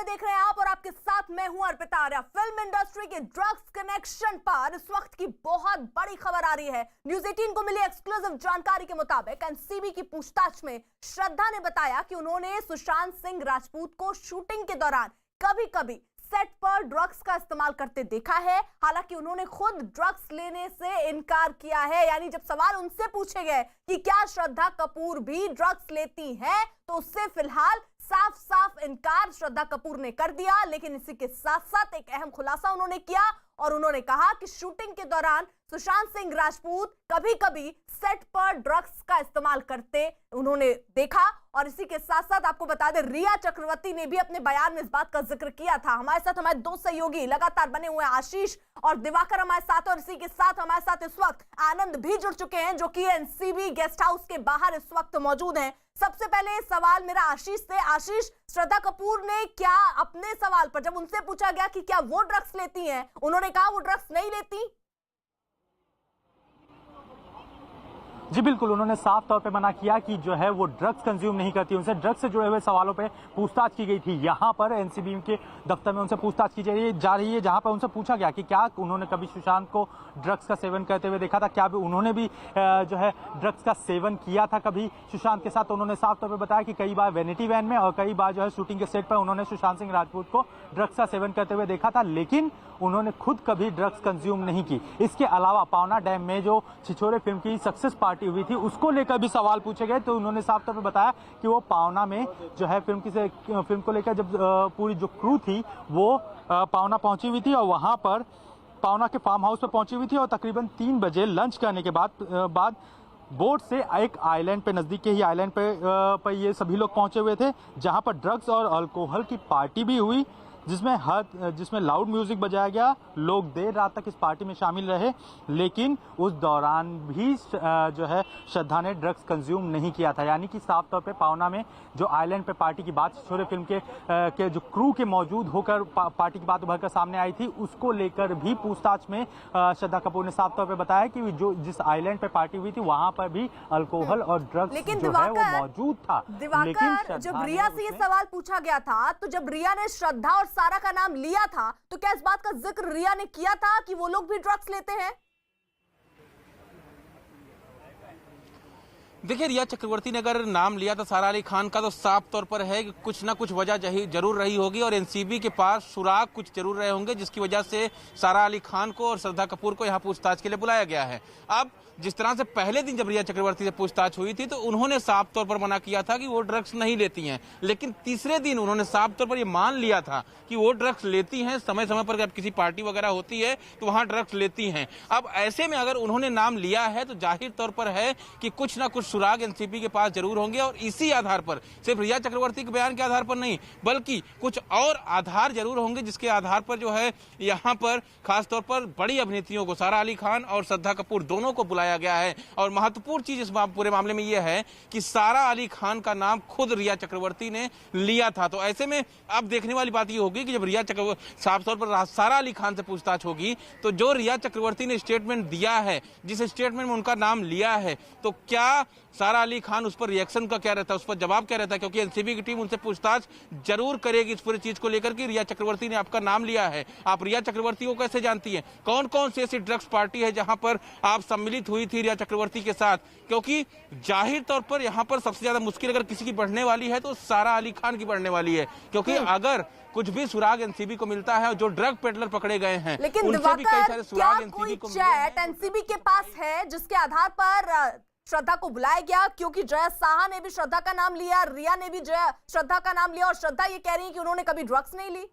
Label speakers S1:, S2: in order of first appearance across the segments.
S1: देख रहे हैं आप और आपके साथ मैं हूं अर्पिता आर्या। फिल्म इंडस्ट्री के ड्रग्स कनेक्शन पर इस वक्त की बहुत बड़ी खबर आ रही है। न्यूज़ 18 को मिली एक्सक्लूसिव जानकारी के मुताबिक एनसीबी की पूछताछ में श्रद्धा ने बताया कि उन्होंने सुशांत सिंह राजपूत को शूटिंग के दौरान कभी-कभी सेट पर ड्रग्स का इस्तेमाल करते देखा है। हालांकि उन्होंने खुद ड्रग्स लेने से इनकार किया है। यानी जब सवाल उनसे पूछे गए कि क्या श्रद्धा कपूर भी ड्रग्स लेती हैं, तो उससे फिलहाल साफ साफ इनकार श्रद्धा कपूर ने कर दिया। लेकिन इसी के साथ साथ एक अहम खुलासा उन्होंने किया और उन्होंने कहा कि शूटिंग के दौरान सुशांत सिंह राजपूत कभी-कभी सेट पर ड्रग्स का इस्तेमाल करते उन्होंने देखा। और इसी के साथ साथ आपको बता दें, रिया चक्रवर्ती ने भी अपने बयान में इस बात का जिक्र किया था। हमारे साथ हमारे दो सहयोगी लगातार बने हुए आशीष और दिवाकर हमारे साथ, और इसी के साथ हमारे साथ इस वक्त आनंद भी जुड़ चुके हैं जो कि एनसीबी गेस्ट हाउस के बाहर इस वक्त मौजूद हैं। सबसे पहले सवाल मेरा आशीष से। आशीष, श्रद्धा कपूर ने क्या अपने सवाल पर जब उनसे पूछा गया कि क्या वो ड्रग्स लेती हैं, उन्होंने कहा वो ड्रग्स नहीं लेती?
S2: जी बिल्कुल, उन्होंने साफ तौर पे मना किया कि जो है वो ड्रग्स कंज्यूम नहीं करती। उनसे ड्रग्स से जुड़े हुए सवालों पे पूछताछ की गई थी। यहाँ पर एनसीबी के दफ्तर में उनसे पूछताछ की जा रही है, जहाँ पर उनसे पूछा गया कि क्या उन्होंने कभी सुशांत को ड्रग्स का सेवन करते हुए देखा था, क्या उन्होंने भी जो है ड्रग्स का सेवन किया था कभी सुशांत के साथ। तो उन्होंने साफ तौर पर बताया कि कई बार वैनिटी वैन में और कई बार जो है शूटिंग के सेट पर उन्होंने सुशांत सिंह राजपूत को ड्रग्स का सेवन करते हुए देखा था, लेकिन उन्होंने खुद कभी ड्रग्स कंज्यूम नहीं की। इसके अलावा पावना डैम में जो छिछोरे फिल्म की सक्सेस पार्टी हुई थी उसको लेकर भी सवाल पूछे गए, तो उन्होंने साफ तौर पर बताया कि वो पावना में जो है फिल्म को लेकर जब पूरी जो क्रू थी वो पावना पहुंची हुई थी और वहां पर पावना के फार्म हाउस पर पहुंची हुई थी और तकरीबन 3 बजे लंच करने के बाद बोट से एक आइलैंड पे, नजदीक के ही आइलैंड पे ये सभी लोग पहुंचे हुए थे, जहां पर ड्रग्स और अल्कोहल की पार्टी भी हुई, जिसमें लाउड म्यूजिक बजाया गया। लोग देर रात तक इस पार्टी में शामिल रहे, लेकिन उस दौरान भी जो है श्रद्धा ने ड्रग्स कंज्यूम नहीं किया था। यानी कि साफ तौर पे पावना में जो आइलैंड पे पार्टी की बात छोरे फिल्म के जो क्रू के मौजूद होकर पार्टी की बात उभर कर सामने आई थी, उसको लेकर भी पूछताछ में श्रद्धा कपूर ने साफ तौर पे बताया कि जिस आइलैंड पे पार्टी हुई थी वहां पर भी अल्कोहल और ड्रग्स जो है वो मौजूद था।
S1: लेकिन जब रिया से ये सवाल पूछा गया था, तो जब रिया ने श्रद्धा और सारा का नाम लिया था, तो क्या इस बात का जिक्र रिया ने किया था कि वो लोग भी ड्रग्स लेते हैं?
S3: देखिए, रिया चक्रवर्ती ने अगर नाम लिया था सारा अली खान का, तो साफ तौर पर है कि कुछ ना कुछ वजह जरूर रही होगी और एनसीबी के पास सुराग कुछ जरूर रहे होंगे, जिसकी वजह से सारा अली खान को और श्रद्धा कपूर को यहां पूछताछ के लिए बुलाया गया है। अब जिस तरह से पहले दिन जब रिया चक्रवर्ती से पूछताछ हुई थी तो उन्होंने साफ तौर पर मना किया था कि वो ड्रग्स नहीं लेती हैं, लेकिन तीसरे दिन उन्होंने साफ तौर पर ये मान लिया था कि वो ड्रग्स लेती हैं। समय समय पर जब किसी पार्टी वगैरह होती है तो वहां ड्रग्स लेती हैं। अब ऐसे में अगर उन्होंने नाम लिया है तो जाहिर तौर पर है कि कुछ ना कुछ सुराग एनसीबी के पास जरूर होंगे और इसी आधार पर, सिर्फ रिया चक्रवर्ती के बयान के आधार पर नहीं बल्कि कुछ और आधार जरूर होंगे, जिसके आधार पर जो है यहाँ पर खासतौर पर बड़ी अभिनेत्रियों को, सारा अली खान और श्रद्धा कपूर दोनों को बुलाया गया है। और महत्वपूर्ण चीज इस पूरे मामले में यह है कि सारा अली खान का नाम खुद रिया चक्रवर्ती ने लिया था। तो ऐसे में अब देखने वाली बात यह होगी कि जब रिया चक्रवर्ती साफ तौर पर सारा अली खान से पूछताछ होगी, तो जो रिया चक्रवर्ती ने स्टेटमेंट दिया है, जिस स्टेटमेंट में उनका नाम लिया है, तो क्या सारा अली खान उस पर रिएक्शन का क्या रहता है, उस पर जवाब क्या रहता है? क्योंकि एनसीबी की टीम उनसे पूछताछ जरूर करेगी इस पूरी चीज को लेकर कि रिया चक्रवर्ती ने आपका नाम लिया है, आप रिया चक्रवर्ती को कैसे जानती हैं, कौन कौन सी ऐसी ड्रग्स पार्टी है जहां पर आप सम्मिलित हुई थी रिया चक्रवर्ती के साथ? क्योंकि जाहिर तौर पर यहाँ पर सबसे ज्यादा मुश्किल अगर किसी की बढ़ने वाली है तो सारा अली खान की बढ़ने वाली है, क्योंकि अगर कुछ भी सुराग एनसीबी को मिलता है और जो ड्रग पेडलर पकड़े गए हैं,
S1: लेकिन
S3: उनसे भी कई सारे सुराग एनसीबी को
S1: चैट एनसीबी के पास है जिसके आधार पर श्रद्धा को बुलाया गया? क्योंकि जया साहा ने भी श्रद्धा का नाम लिया, रिया ने भी श्रद्धा का नाम लिया और श्रद्धा ये कह रही है कि उन्होंने कभी ड्रग्स नहीं ली।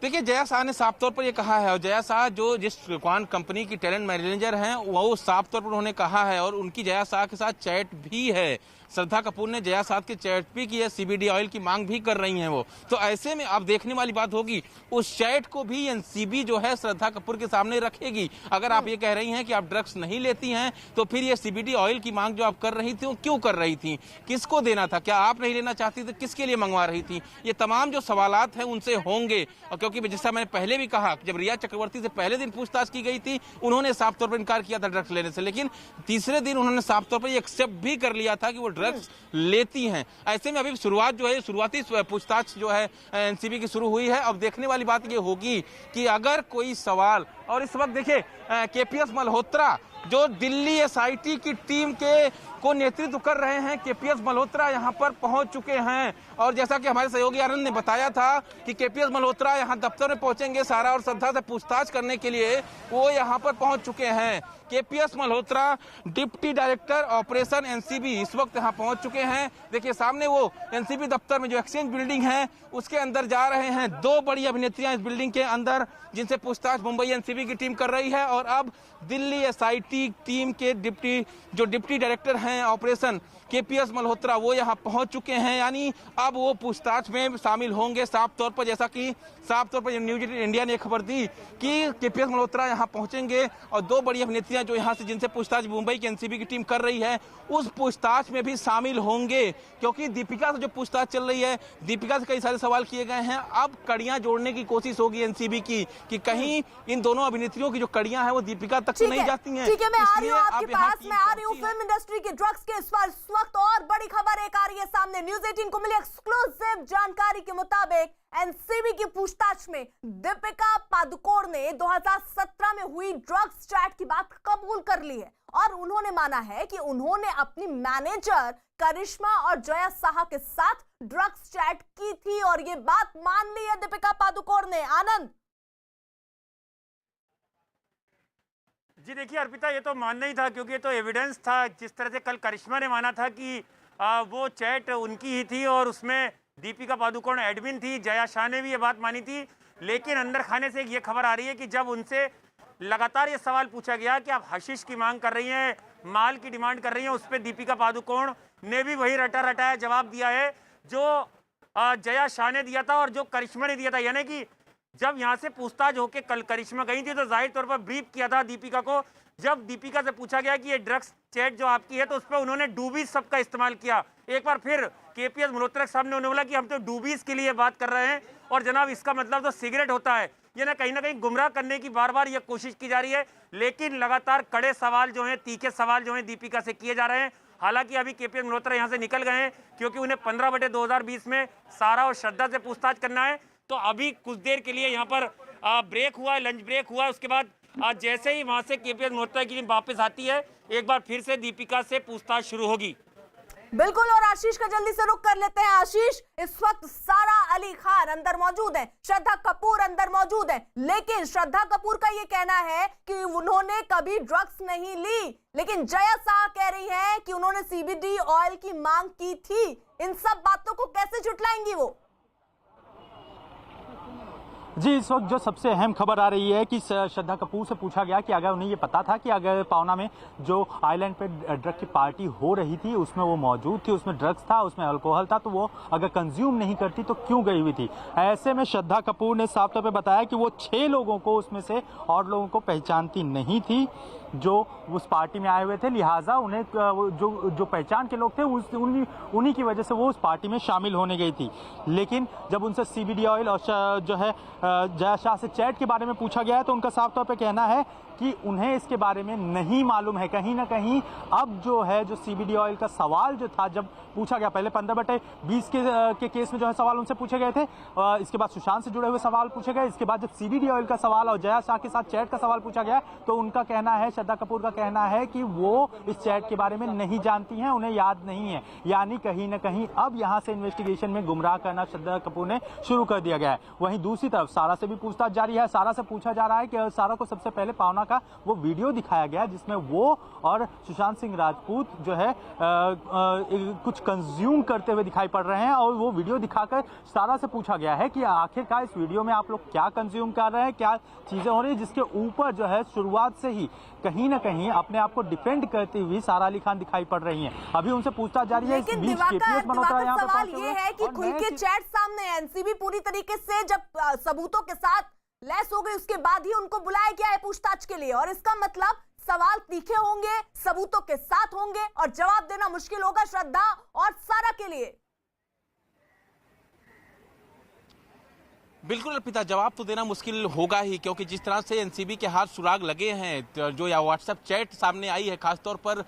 S3: देखिए, जया शाह ने साफ तौर पर यह कहा है और जया शाह जो जिस क्वान कंपनी की टैलेंट मैनेजर हैं वो साफ तौर पर उन्होंने कहा है और उनकी जया शाह के साथ चैट भी है। श्रद्धा कपूर ने जया साथ के चैट भी की है, सीबीडी ऑयल की मांग भी कर रही हैं वो। तो ऐसे में अब देखने वाली बात होगी उस चैट को भी एनसीबी जो है श्रद्धा कपूर के सामने रखेगी। अगर आप ये कह रही हैं कि आप ड्रग्स नहीं लेती हैं तो फिर ये सीबीडी ऑयल की मांग जो आप कर रही थी वो क्यों कर रही थी, किसको देना था, क्या आप नहीं लेना चाहती तो किसके लिए मंगवा रही थी? ये तमाम जो सवालात हैं उनसे होंगे। और क्योंकि जैसा मैंने पहले भी कहा, जब रिया चक्रवर्ती से पहले दिन पूछताछ की गई थी उन्होंने साफ तौर पर इनकार किया था ड्रग्स लेने से, लेकिन तीसरे दिन उन्होंने साफ तौर पर एक्सेप्ट भी कर लिया था कि वो ड्रग्स लेती हैं। ऐसे में अभी शुरुआत जो है, शुरुआती पूछताछ जो है एनसीबी की शुरू हुई है। अब देखने वाली बात ये होगी कि अगर कोई सवाल, और इस वक्त देखिए केपीएस मल्होत्रा जो दिल्ली एसआईटी की टीम के को नेतृत्व कर रहे हैं, केपीएस मल्होत्रा यहां पर पहुंच चुके हैं। और जैसा कि हमारे सहयोगी आनंद ने बताया था कि केपीएस मल्होत्रा यहां दफ्तर में पहुंचेंगे, सारा और श्रद्धा से पूछताछ करने के लिए वो यहां पर पहुंच चुके हैं। KPS Malhotra deputy director operation NCB इस वक्त यहां पहुंच चुके हैं। देखिए सामने वो एनसीबी दफ्तर में जो एक्सचेंज बिल्डिंग है उसके अंदर जा रहे हैं। दो बड़ी अभिनेत्रियां इस बिल्डिंग के अंदर जिनसे पूछताछ मुंबई एनसीबी की टीम कर रही है, और अब दिल्ली एसआईटी टीम के डिप्टी डायरेक्टर हैं ऑपरेशन केपीएस मल्होत्रा वो यहां पहुंच चुके हैं। यानी अब वो पूछताछ में शामिल होंगे साफ तौर पर, जैसा कि साफ तौर पर न्यूज इंडिया ने खबर दी कि केपीएस मल्होत्रा यहां पहुंचेंगे और दो बड़ी अभिनेत्रियां जो यहां से जिनसे पूछताछ मुंबई की एनसीबी की टीम कर रही है उस पूछताछ में भी शामिल होंगे। क्योंकि दीपिका से जो पूछताछ चल रही है, दीपिका से कई सारे सवाल किए गए हैं। अब कड़ियां जोड़ने की कोशिश होगी एनसीबी की कि कहीं इन दोनों अभिनेत्रियों की जो कड़ियां हैं वो दीपिका तक नहीं जाती हैं।
S1: ठीक है, मैं आ रही हूँ आपके पास, मैं आ रही हूँ फिल्म इंडस्ट्री के ड्रग्स के इस वक्त और बड़ी खबर एक आ रही है सामने। न्यूज 18 को मिली एक्सक्लूसिव जानकारी के मुताबिक एनसीबी की पूछताछ में दीपिका पादुकोण ने 2017 में हुई ड्रग्स चैट की बात कबूल कर ली है और उन्होंने माना है कि उन्होंने अपनी मैनेजर करिश्मा और जया साहा के साथ ड्रग्स चैट की थी और ये बात मान ली है दीपिका पादुकोण ने। आनंद
S4: जी देखिए अर्पिता, ये तो मानना ही था क्योंकि ये तो एविडेंस था। जिस तरह से कल करिश्मा ने माना था कि वो चैट उनकी ही थी और उसमें दीपिका पादुकोण एडमिन थी, जया शाह ने भी ये बात मानी थी। लेकिन अंदर खाने से ये खबर आ रही है कि जब उनसे लगातार ये सवाल पूछा गया कि आप हशीश की मांग कर रही हैं, माल की डिमांड कर रही हैं, उस पर दीपिका पादुकोण ने भी वही रटाया जवाब दिया है जो जया शाह ने दिया था और जो करिश्मा ने दिया था। यानी कि जब यहाँ से पूछताछ होकर कल करिश्मा गई थी तो जाहिर तौर पर ब्रीफ किया था दीपिका को। जब दीपिका से पूछा गया कि ये ड्रग्स चैट जो आपकी है तो उस पर उन्होंने डूबीज शब्द का इस्तेमाल किया। एक बार फिर केपीएस मल्होत्रा के सामने उन्होंने बोला कि हम तो डूबीज के लिए बात कर रहे हैं और जनाब इसका मतलब तो सिगरेट होता है। ये ना कहीं गुमराह करने की बार बार ये कोशिश की जा रही है। लेकिन लगातार कड़े सवाल जो हैं, तीखे सवाल जो हैं दीपिका से किए जा रहे हैं। हालांकि अभी केपीएस मल्होत्रा यहाँ से निकल गए हैं क्योंकि उन्हें 15/2020 में सारा और श्रद्धा से पूछताछ करना है। तो अभी कुछ देर के लिए यहाँ पर ब्रेक हुआ है, लंच ब्रेक हुआ है। उसके बाद जैसे ही वहां से केपीएस मल्होत्रा की टीम वापस आती है एक बार फिर से दीपिका से पूछताछ शुरू होगी।
S1: बिल्कुल, और आशीष का जल्दी से रुख कर लेते हैं। आशीष, इस वक्त सारा अली खान अंदर मौजूद है, श्रद्धा कपूर अंदर मौजूद है, लेकिन श्रद्धा कपूर का ये कहना है कि उन्होंने कभी ड्रग्स नहीं ली, लेकिन जया शाह कह रही है कि उन्होंने सीबीडी ऑयल की मांग की थी। इन सब बातों को कैसे झुटलाएंगी वो?
S2: जी, इस वक्त जो सबसे अहम खबर आ रही है कि श्रद्धा कपूर से पूछा गया कि अगर उन्हें ये पता था कि अगर पावना में जो आइलैंड पे ड्रग की पार्टी हो रही थी उसमें वो मौजूद थी, उसमें ड्रग्स था, उसमें अल्कोहल था, तो वो अगर कंज्यूम नहीं करती तो क्यों गई हुई थी। ऐसे में श्रद्धा कपूर ने साफ तौर पे बताया कि वो 6 लोगों को उसमें से और लोगों को पहचानती नहीं थी जो उस पार्टी में आए हुए थे, लिहाजा उन्हें जो पहचान के लोग थे उन्हीं की वजह से वो उस पार्टी में शामिल होने गई थी। लेकिन जब उनसे सीबीडी ऑयल और जो है जया शाह से चैट के बारे में पूछा गया है तो उनका साफ तौर पे कहना है कि उन्हें इसके बारे में नहीं मालूम है। कहीं ना कहीं अब जो है जो सीबीडी ऑयल का सवाल जो था जब पूछा गया, पहले 15/20 के केस में जो है सवाल उनसे पूछे गए थे, इसके बाद सुशांत से जुड़े हुए सवाल पूछे गए, इसके बाद जब सीबीडी ऑयल का सवाल और जया शाह के साथ चैट का सवाल पूछा गया तो उनका कहना है, श्रद्धा कपूर का कहना है कि वो इस चैट के बारे में नहीं जानती हैं, उन्हें याद नहीं है। यानी कहीं ना कहीं अब यहाँ से इन्वेस्टिगेशन में गुमराह करना श्रद्धा कपूर ने शुरू कर दिया गया है। वहीं दूसरी तरफ सारा से भी पूछताछ जारी है। सारा से पूछा जा रहा है कि सारा को सबसे पहले पावना का वो वीडियो दिखाया गया जिसमें वो और सुशांत सिंह राजपूत जो है कुछ कंज्यूम करते हुए दिखाई पड़ रहे हैं और वो वीडियो दिखाकर सारा से पूछा गया है कि आखिरकार इस वीडियो में आप लोग क्या कंज्यूम कर रहे हैं, क्या चीजें हो रही है, जिसके ऊपर जो है शुरुआत से ही कहीं ना कहीं अपने आप को डिफेंड करती हुई सारा अली खान दिखाई पड़ रही हैं। अभी उनसे पूछताछ जारी है।
S1: लेकिन सवाल ये है कि खुल के चैट सामने एनसीबी पूरी तरीके से जब सबूतों के साथ लैस हो गई उसके बाद ही उनको बुलाया गया है पूछताछ के लिए, और इसका मतलब सवाल तीखे होंगे, सबूतों के साथ होंगे और जवाब देना मुश्किल होगा श्रद्धा और सारा के लिए।
S3: बिल्कुल अर्पिता, जवाब तो देना मुश्किल होगा ही, क्योंकि जिस तरह से एनसीबी के हाथ सुराग लगे हैं, तो जो या व्हाट्सएप चैट सामने आई है, खासतौर पर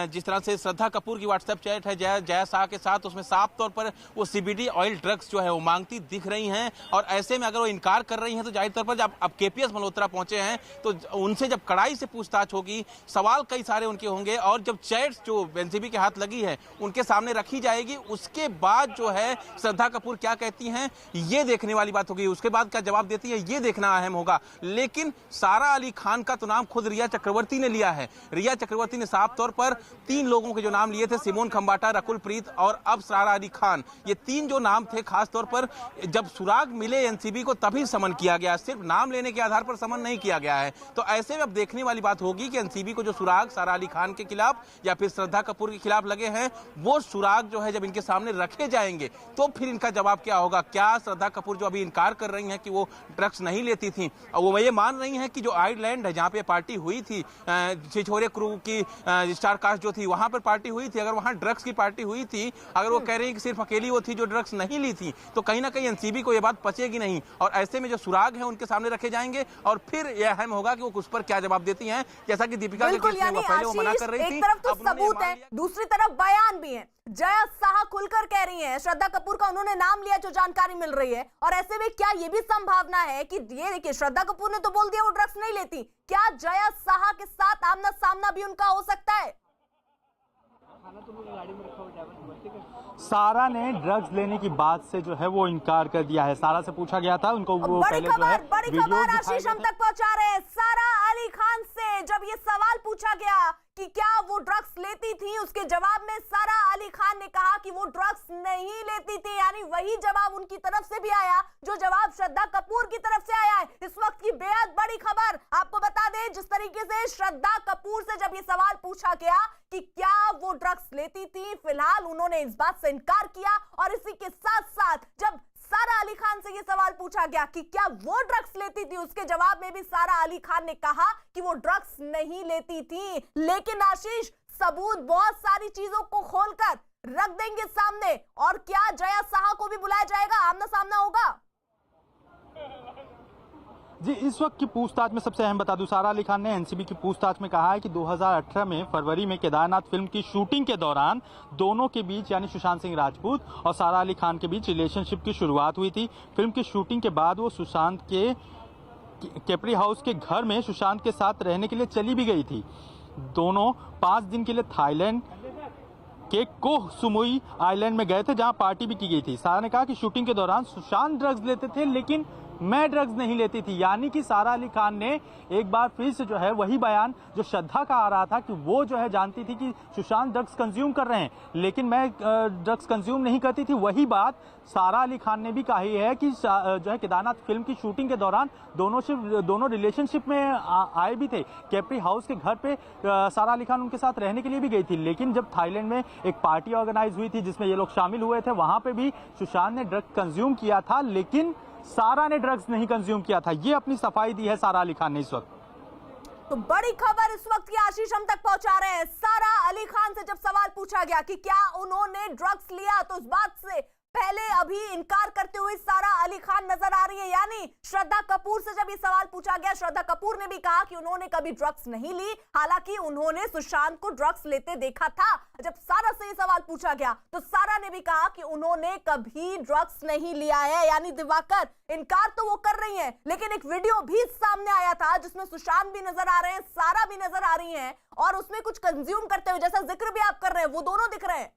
S3: जिस तरह से श्रद्धा कपूर की व्हाट्सएप चैट है जया शाह के साथ, उसमें साफ तौर पर वो सीबीडी ऑयल ड्रग्स जो है वो मांगती दिख रही हैं। और ऐसे में अगर वो इनकार कर रही हैं तो जाहिर तौर पर जब अब केपीएस मल्होत्रा पहुंचे हैं तो उनसे जब कड़ाई से पूछताछ होगी, सवाल कई सारे उनके होंगे, और जब चैट्स जो एनसीबी के हाथ लगी है उनके सामने रखी जाएगी, उसके बाद जो है श्रद्धा कपूर क्या कहती हैं ये देखने वाली बात होगी। उसके बाद क्या जवाब देती है ये देखना अहम होगा। लेकिन सारा अली खान का तो नाम खुद रिया चक्रवर्ती ने लिया है। रिया चक्रवर्ती ने साफ तौर पर 3 लोगों के जो नाम लिए थे, सिमोन खंबाटा, रकुल प्रीत और अब सारा अली खान, ये 3 जो नाम थे, खासतौर पर जब सुराग मिले एनसीबी को तभी समन किया गया, सिर्फ नाम लेने के आधार पर समन नहीं किया गया है। तो ऐसे में अब देखने वाली बात होगी कि एनसीबी को जो सुराग सारा अली खान के खिलाफ या फिर श्रद्धा कपूर के खिलाफ लगे हैं, वो सुराग जो है जब इनके सामने रखे जाएंगे तो फिर इनका जवाब क्या होगा। क्या श्रद्धा कपूर जो अभी इनकार कर रही हैं कि वो ड्रग्स नहीं लेती थी, और वो ये मान रही हैं कि जो आइलैंड है जहां पे पार्टी हुई थी, छिछोरे क्रू की स्टार कास्ट जो थी वहां पर पार्टी हुई थी, अगर वहां ड्रग्स की पार्टी हुई थी, अगर वो कह रही है कि सिर्फ अकेली वो थी जो ड्रग्स नहीं ली थी, तो कहीं ना कहीं एनसीबी को ये बात पचेगी नहीं। और ऐसे में जो सुराग है उनके सामने रखे जाएंगे और फिर यह अहम होगा कि वो उस पर क्या जवाब देती हैं। जैसा कि दीपिका के केस में वो पहले वो मना कर रही थी,
S1: एक तरफ तो सबूत है, दूसरी तरफ बयान भी है। जया शाह खुलकर कह रही हैं, श्रद्धा कपूर का उन्होंने नाम लिया जो जानकारी मिल रही है, और ऐसे में क्या ये भी संभावना है कि ये देखिए श्रद्धा कपूर ने तो बोल दिया वो ड्रग्स नहीं लेती, क्या जया शाह के साथ आमना सामना भी उनका हो सकता है?
S2: सारा ने ड्रग्स लेने की बात से जो है वो इनकार कर दिया है। सारा से पूछा गया था, उनको वो
S1: बड़ी
S2: पहले जो है
S1: खबर आशीष हम तक पहुंचा रहे हैं। सारा अली खान से जब ये सवाल पूछा गया कि क्या वो ड्रग्स लेती थी, उसके जवाब में सारा अली खान ने कहा कि वो ड्रग्स नहीं लेती थी, यानी वही जवाब उनकी तरफ से भी आया जो जवाब श्रद्धा कपूर की तरफ से आया है। इस वक्त की बेहद बड़ी खबर आपको बता दें, जिस तरीके से श्रद्धा कपूर से जब ये सवाल पूछा गया कि क्या वो ड्रग्स लेती थी, फिलहाल उन्होंने इस बात से इनकार किया। और इसी के साथ साथ जब सारा अली खान से ये सवाल पूछा गया कि क्या वो ड्रग्स लेती थी, उसके जवाब में भी सारा अली खान ने कहा कि वो ड्रग्स नहीं लेती थी। लेकिन आशीष, सबूत बहुत सारी चीजों को खोलकर रख देंगे सामने, और क्या जया शाह को भी बुलाया जाएगा, आमना सामना होगा?
S2: जी, इस वक्त की पूछताछ में सबसे अहम बता दूं, सारा अली खान ने एनसीबी की पूछताछ में कहा है कि 2018 में फरवरी में केदारनाथ फिल्म की शूटिंग के दौरान दोनों के बीच यानी सुशांत सिंह राजपूत और सारा अली खान के बीच रिलेशनशिप की शुरुआत हुई थी। फिल्म की शूटिंग के बाद वो सुशांत के कैप्री हाउस के घर में सुशांत के साथ रहने के लिए चली भी गई थी। दोनों 5 दिन के लिए थाईलैंड के कोह सुमुई आइलैंड में गए थे, जहां पार्टी भी की गई थी। सारा ने कहा कि शूटिंग के दौरान सुशांत ड्रग्स लेते थे लेकिन मैं ड्रग्स नहीं लेती थी, यानी कि सारा अली खान ने एक बार फिर से जो है वही बयान जो श्रद्धा का आ रहा था कि वो जो है जानती थी कि सुशांत ड्रग्स कंज्यूम कर रहे हैं लेकिन मैं ड्रग्स कंज्यूम नहीं करती थी, वही बात सारा अली खान ने भी कही है कि जो है केदारनाथ फिल्म की शूटिंग के दौरान दोनों रिलेशनशिप में आए भी थे। कैप्री हाउस के घर पे सारा अली खान उनके साथ रहने के लिए भी गई थी, लेकिन जब थाईलैंड में एक पार्टी ऑर्गेनाइज हुई थी जिसमें ये लोग शामिल हुए थे, वहां पे भी सुशांत ने ड्रग्स कंज्यूम किया था लेकिन सारा ने ड्रग्स नहीं कंज्यूम किया था। ये अपनी सफाई दी है सारा अली खान ने इस वक्त।
S1: तो बड़ी खबर इस वक्त की आशीष हम तक पहुंचा रहे हैं। सारा अली खान से जब सवाल पूछा गया कि क्या उन्होंने ड्रग्स लिया, तो इस बात से पहले अभी इनकार करते हुए सारा अली खान नजर आ रही है। यानी श्रद्धा कपूर से जब ये सवाल पूछा गया, श्रद्धा कपूर ने भी कहा कि उन्होंने कभी ड्रग्स नहीं ली, हालांकि उन्होंने सुशांत को ड्रग्स लेते देखा था। जब सारा से ये सवाल पूछा गया तो सारा ने भी कहा कि उन्होंने कभी ड्रग्स नहीं लिया है। यानी दिवाकर, इनकार तो वो कर रही हैं, लेकिन एक वीडियो भी सामने आया था जिसमें सुशांत भी नजर आ रहे हैं, सारा भी नजर आ रही है, और उसमें कुछ कंज्यूम करते हुए जैसा जिक्र भी आप कर रहे हैं, वो दोनों दिख रहे हैं।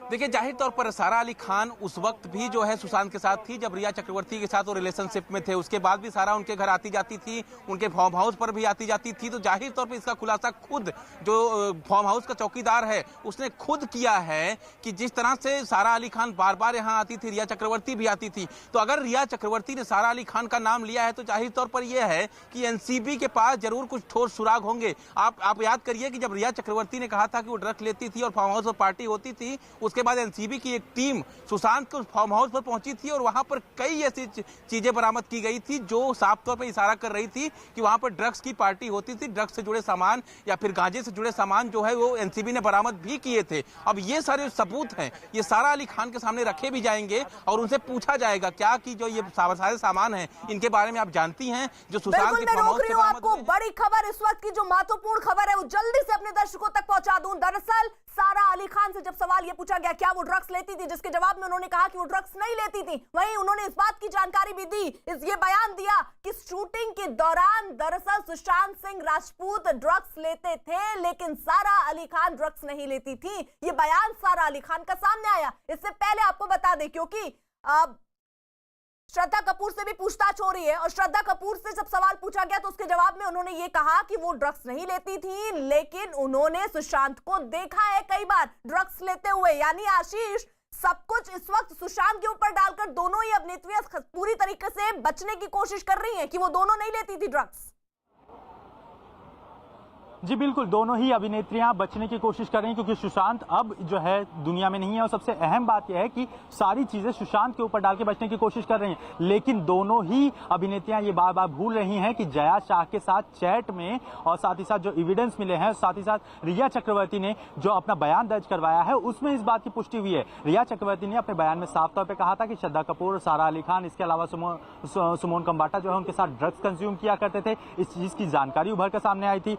S3: देखिए, जाहिर तौर पर सारा अली खान उस वक्त भी जो है सुशांत के साथ थी जब रिया चक्रवर्ती के साथ वो रिलेशनशिप में थे। उसके बाद भी सारा उनके घर आती जाती थी, उनके फार्म हाउस पर भी आती जाती थी। तो जाहिर तौर पर इसका खुलासा खुद जो फार्म हाउस का चौकीदार है उसने खुद किया है कि जिस तरह से सारा अली खान बार बार यहाँ आती थी, रिया चक्रवर्ती भी आती थी। तो अगर रिया चक्रवर्ती ने सारा अली खान का नाम लिया है तो जाहिर तौर पर यह है कि एनसीबी के पास जरूर कुछ ठोस सुराग होंगे। आप याद करिए कि जब रिया चक्रवर्ती ने कहा था कि वो ड्रग्स लेती थी और फार्म हाउस पर पार्टी होती थी, उसके उसके बाद एनसीबी की एक टीम सुशांत के फार्म हाउस पर पहुंची थी और वहां पर कई ऐसी चीजें बरामद की गई थी जो साफ तौर पर इशारा कर रही थी कि वहां पर ड्रग्स की पार्टी होती थी। ड्रग्स से जुड़े सामान या फिर गांजे से जुड़े सामान जो है वो एनसीबी ने बरामद भी किए थे। अब ये सारे सबूत हैं, ये सारा अली खान के सामने रखे भी जाएंगे और उनसे पूछा जाएगा क्या कि जो ये सारे सामान हैं इनके बारे में आप जानती हैं जो सुशांत के फार्म हाउस से बरामद
S1: आपको बड़ी खबर, इस वक्त की जो महत्वपूर्ण खबर है वो जल्दी से अपने दर्शकों तक पहुंचा दूं। दरअसल सारा अली खान से जब सवाल ये पूछा गया क्या वो ड्रग्स लेती थी, जिसके जवाब में उन्होंने कहा कि वो ड्रग्स नहीं लेती थी, वहीं उन्होंने इस बात की जानकारी भी दी, ये बयान दिया कि शूटिंग के दौरान दरअसल सुशांत सिंह राजपूत ड्रग्स लेते थे लेकिन सारा अली खान ड्रग्स नहीं लेती थी। ये बयान सारा अली खान का सामने आया। इससे पहले आपको बता दें क्योंकि श्रद्धा कपूर से भी पूछताछ हो रही है और श्रद्धा कपूर से जब सवाल पूछा गया तो उसके जवाब में उन्होंने ये कहा कि वो ड्रग्स नहीं लेती थी लेकिन उन्होंने सुशांत को देखा है कई बार ड्रग्स लेते हुए। यानी आशीष, सब कुछ इस वक्त सुशांत के ऊपर डालकर दोनों ही अभिनेत्रियां पूरी तरीके से बचने की कोशिश कर रही हैं कि वो दोनों नहीं लेती थी ड्रग्स।
S2: जी बिल्कुल, दोनों ही अभिनेत्रियां बचने की कोशिश कर रही हैं क्योंकि सुशांत अब जो है दुनिया में नहीं है और सबसे अहम बात यह है कि सारी चीजें सुशांत के ऊपर डाल के बचने की कोशिश कर रही हैं। लेकिन दोनों ही अभिनेत्रियां ये बार बार भूल रही हैं कि जया शाह के साथ चैट में और साथ ही साथ जो एविडेंस मिले हैं, साथ ही साथ रिया चक्रवर्ती ने जो अपना बयान दर्ज करवाया है उसमें इस बात की पुष्टि हुई है। रिया चक्रवर्ती ने अपने बयान में साफ तौर पर कहा था कि श्रद्धा कपूर और सारा अली खान, इसके अलावा सुमोन कम्बाटा जो है उनके साथ ड्रग्स कंज्यूम किया करते थे। इस चीज की जानकारी उभर कर सामने आई थी।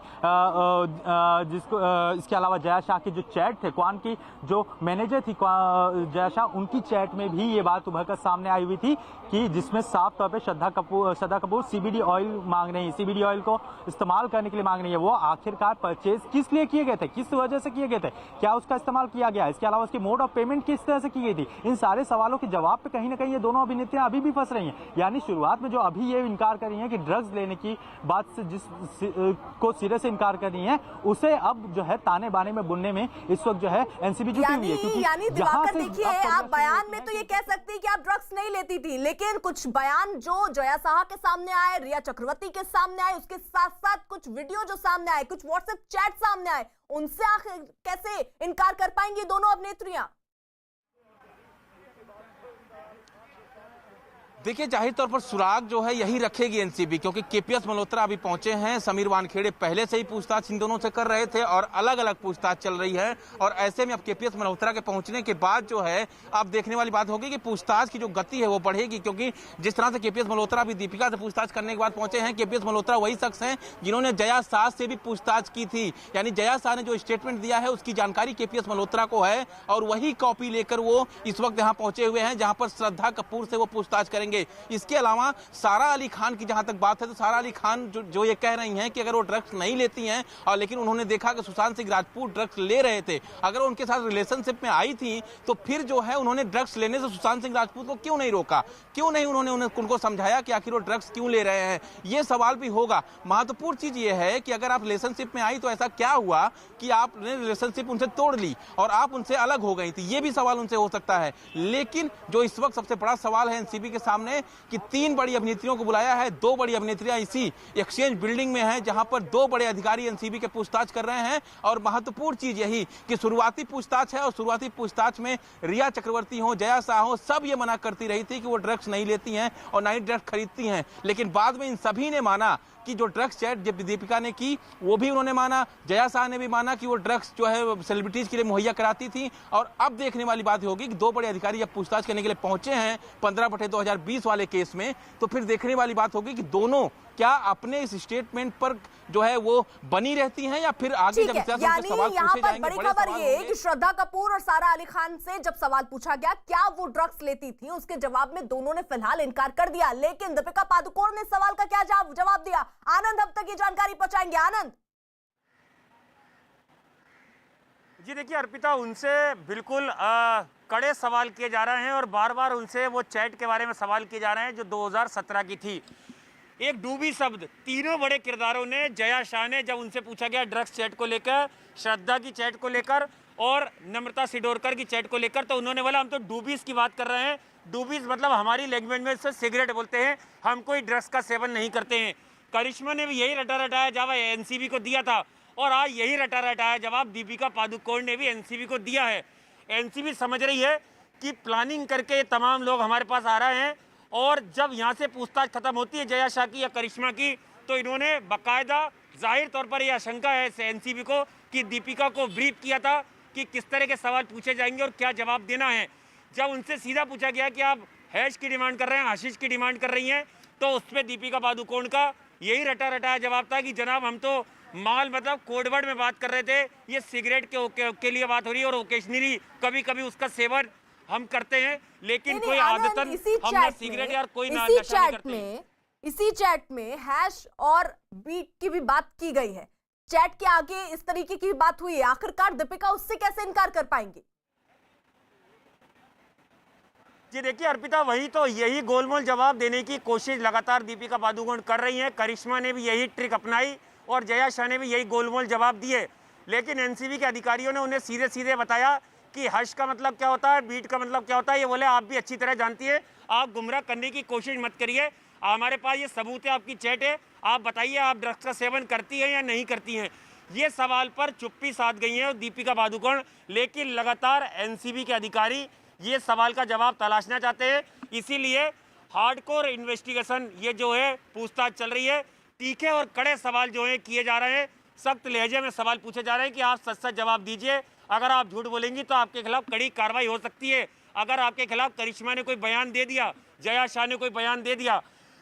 S2: जिसको इसके अलावा जया शाह की जो चैट थे, क्वान की जो मैनेजर थी जया शाह, उनकी चैट में भी ये बात उभर कर सामने आई हुई थी कि जिसमें साफ तौर पे श्रद्धा कपूर सीबीडी ऑयल मांग रही है, सीबीडी ऑयल को इस्तेमाल करने के लिए मांग रही है। वो आखिरकार परचेज किस लिए किए गए थे, किस वजह से किए गए थे, क्या उसका इस्तेमाल किया गया, इसके अलावा उसकी मोड ऑफ पेमेंट किस तरह से की गई थी, इन सारे सवालों के जवाब पे कहीं ना कहीं ये दोनों अभिनेत्रियां अभी भी फंस रही हैं। यानी शुरुआत में जो अभी ये इनकार कर रही हैं कि ड्रग्स लेने की बात से जिस को सिरे से इनकार कर रही हैं उसे अब जो है ताने बाने में बुनने में इस वक्त जो है एनसीबी जुटी हुई है। क्योंकि
S1: यानी दिवाकर देखिए, आप बयान में तो ये कह सकती है कि आप ड्रग्स नहीं लेती थी लेकिन कुछ बयान जो जया शाह के सामने आए, रिया चक्रवर्ती के सामने आए, उसके साथ साथ कुछ वीडियो जो सामने आए, कुछ व्हाट्सएप चैट सामने आए, उनसे आखिर कैसे इनकार कर पाएंगी दोनों अभिनेत्रियां?
S3: देखिए, जाहिर तौर पर सुराग जो है यही रखेगी एनसीबी, क्योंकि केपीएस मल्होत्रा अभी पहुंचे हैं। समीर वानखेड़े पहले से ही पूछताछ इन दोनों से कर रहे थे और अलग अलग पूछताछ चल रही है और ऐसे में अब केपीएस मल्होत्रा के पहुंचने के बाद जो है अब देखने वाली बात होगी कि पूछताछ की जो गति है वो बढ़ेगी। क्योंकि जिस तरह से केपीएस मल्होत्रा अभी दीपिका से पूछताछ करने के बाद पहुंचे हैं, केपीएस मल्होत्रा वही शख्स हैं जिन्होंने जया शाह से भी पूछताछ की थी। यानी जया शाह ने जो स्टेटमेंट दिया है उसकी जानकारी केपीएस मल्होत्रा को है और वही कॉपी लेकर वो इस वक्त यहाँ पहुंचे हुए हैं जहां पर श्रद्धा कपूर से वो पूछताछ करेंगे। इसके अलावा सारा अली खान की जहां तक बात है तो सारा अली खान जो ये कह रही हैं कि अगर वो ड्रग्स नहीं लेती हैं और लेकिन उन्होंने देखा कि सुशांत सिंह राजपूत ड्रग्स ले रहे थे, अगर उनके साथ रिलेशनशिप में आई थी तो फिर जो है उन्होंने ड्रग्स लेने से सुशांत सिंह राजपूत को क्यों नहीं रोका, क्यों नहीं उन्होंने उनको समझाया कि आखिर वो ड्रग्स क्यों ले रहे हैं। ये सवाल भी होगा। महत्वपूर्ण चीज ये है कि अगर आप रिलेशनशिप में आई तो ऐसा क्या हुआ कि आपने रिलेशनशिप उनसे तोड़ ली और आप उनसे अलग हो गई थी, ये भी सवाल उनसे हो सकता है। लेकिन जो इस वक्त सबसे बड़ा सवाल है एनसीबी के सामने कि 3 बड़ी अभिनेत्रियों को बुलाया है, 2 बड़ी अभिनेत्रियां इसी एक्सचेंज बिल्डिंग में हैं जहां पर 2 बड़े अधिकारी एनसीबी के पूछताछ कर रहे हैं। और महत्वपूर्ण चीज यही कि शुरुआती पूछताछ है और शुरुआती पूछताछ में रिया चक्रवर्ती हो, जया शाह हो, सब ये मना करती रही थी कि वो ड्रग्स नहीं लेती हैं और ना ही ड्रग्स खरीदती हैं। लेकिन बाद में इन सभी ने माना कि जो ड्रग्स चैट जब दीपिका ने की वो भी उन्होंने माना, जया शाह ने भी माना कि वो ड्रग्स जो है सेलिब्रिटीज के लिए मुहैया कराती थी। और अब देखने वाली बात होगी कि 2 बड़े अधिकारी जब पूछताछ करने के लिए पहुंचे हैं 15/2020 वाले केस में, तो फिर देखने वाली बात होगी कि दोनों क्या अपने इस स्टेटमेंट पर जो है वो बनी रहती हैं या फिर आगे जब
S1: यानी यहाँ पर बड़ी खबर ये है कि श्रद्धा कपूर और सारा अली खान से जब सवाल पूछा गया क्या वो ड्रग्स लेती थी, उसके जवाब में दोनों ने फिलहाल इनकार कर दिया। लेकिन दीपिका पादुकोण ने सवाल का क्या जवाब दिया, आनंद अब तक ये जानकारी पहुंचाएंगे। आनंद
S4: जी देखिए अर्पिता, उनसे बिल्कुल कड़े सवाल किए जा रहे हैं और बार बार उनसे वो चैट के बारे में सवाल किए जा रहे हैं जो 2017 की थी। एक डूबी शब्द तीनों बड़े किरदारों ने, जया शाह ने जब उनसे पूछा गया ड्रग्स चैट को लेकर, श्रद्धा की चैट को लेकर और नम्रता सिडोरकर की चैट को लेकर, तो उन्होंने बोला हम तो डूबीज की बात कर रहे हैं। डूबीज मतलब हमारी लैंग्वेज में से सिगरेट बोलते हैं, हम कोई ड्रग्स का सेवन नहीं करते हैं। करिश्मा ने भी यही रटा रटाया जवाब एनसीबी को दिया था और आज यही रटा रटाया जवाब दीपिका पादुकोण ने भी एनसीबी को दिया है। एनसीबी समझ रही है कि प्लानिंग करके ये तमाम लोग हमारे पास आ रहे हैं, और जब यहाँ से पूछताछ खत्म होती है जया शाह की या करिश्मा की, तो इन्होंने बाकायदा जाहिर तौर पर यह आशंका है एनसीबी को कि दीपिका को ब्रीफ किया था कि किस तरह के सवाल पूछे जाएंगे और क्या जवाब देना है। जब उनसे सीधा पूछा गया कि आप हैश की डिमांड कर रहे हैं, आशीष की डिमांड कर रही हैं, तो उसमें दीपिका पादुकोण का यही रटा रटाया जवाब था कि जनाब हम तो माल मतलब कोडवर्ड में बात कर रहे थे, ये सिगरेट के लिए बात हो रही है और ओकेशनली कभी कभी उसका सेवन हम करते हैं, लेकिन कोई आदतन हम ना सिगरेट या कोई ना नशा नहीं करते।
S1: इसी चैट में हैश और बीट की भी बात की गई है। चैट के आगे इस तरीके की बात हुई है, आखिरकार दीपिका उससे कैसे इनकार कर पाएंगी?
S4: जी देखिए अर्पिता, वही तो यही गोलमोल जवाब देने की कोशिश लगातार दीपिका पादुकोण कर रही हैं। करिश्मा ने भी यही ट्रिक अपनाई और जया शाह ने भी यही गोलमोल जवाब दिए, लेकिन एनसीबी के अधिकारियों ने उन्हें सीधे सीधे बताया कि हर्ष का मतलब क्या होता है, बीट का मतलब क्या होता है। ये बोले आप भी अच्छी तरह जानती है, आप गुमराह करने की कोशिश मत करिए, हमारे पास ये सबूत है, आपकी चैट है, आप बताइए आप ड्रग्स का सेवन करती है या नहीं करती हैं। ये सवाल पर चुप्पी साध गई है दीपिका पादुकोण, लेकिन लगातार एनसीबी के अधिकारी ये सवाल का जवाब तलाशना चाहते हैं, इसीलिए हार्डकोर इन्वेस्टिगेशन ये जो है पूछताछ चल रही है। तीखे और कड़े सवाल जो है किए जा रहे हैं, सख्त लहजे में सवाल पूछे जा रहे हैं कि आप सच सच जवाब दीजिए, अगर आप झूठ बोलेंगी तो आपके खिलाफ कड़ी कार्रवाई हो सकती है। अगर आपके खिलाफ करिश्मा ने कोई बयान दे दिया, जया शाह ने कोई बयान दे दिया,